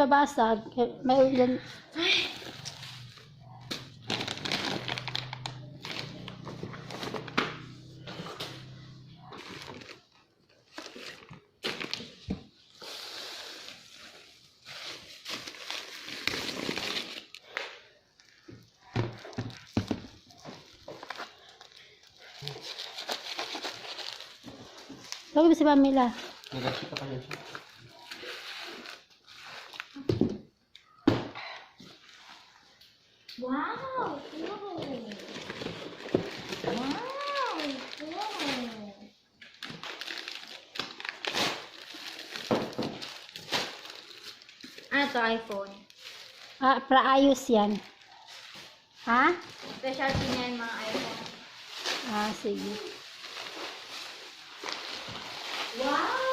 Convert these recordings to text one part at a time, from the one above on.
nabasag. May ulan. Tawag ba si Pamela? Nag-shit ka pa niya siya. Wow! Wow! Wow! Wow! Ano to, iPhone? Praayos yan. Ha? Specialty niya yung mga iPhone. Sige. Wow!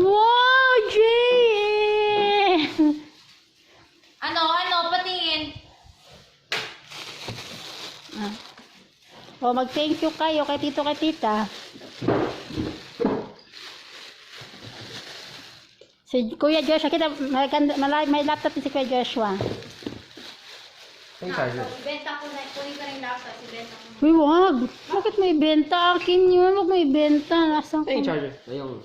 Wow, Jay! Ano? Patingin. Mag-thank you kayo kay tito, kay tita. Si Kuya Joshua, kita, may laptop din si Kuya Joshua. Yung charger. Benta ko na. Kunin ko na yung laptop. Ibenta ko na. Uy, wag! Bakit may benta? Akin yun, wag may benta. Nasaan ko? Yung charger. Yung...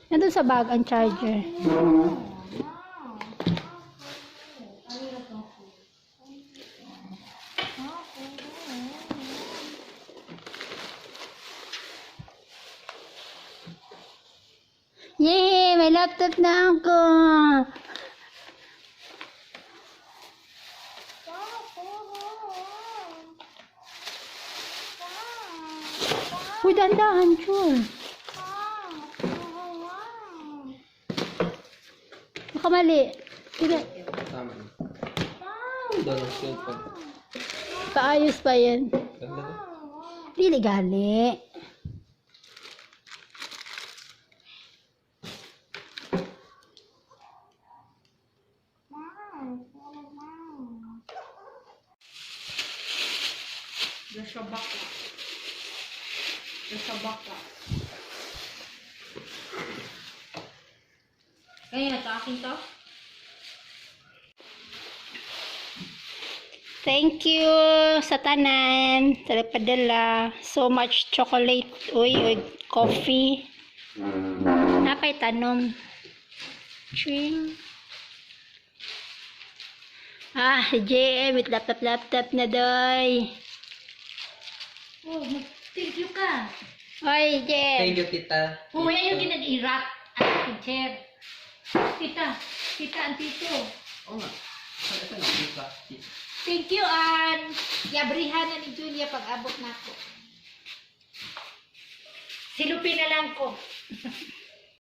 Nandun sa bag ang charger. Yay! May laptop na ako! Uy, dahan-dahan, Chul. Baka mali. Sige. Tama na. Doon ang shield pag... Paayos pa yan. Ganda na. Dili gali. Joshua Baka. Joshua Baka. Kaya ito, akin to? Thank you sa tanan. Sa nagpadala. So much chocolate. Uy, coffee. Napay tanom. Ching. Si JM with laptop na doy. Oh, thank you ka. Oy, JM. Thank you, tita. Oh, yan yung ginag-irat. Teacher. Tita, ang tito. Oo nga. Ito na, tita. Thank you, Ann. Yabrihan na ni Julia pag abot na ako. Silupin na lang ko.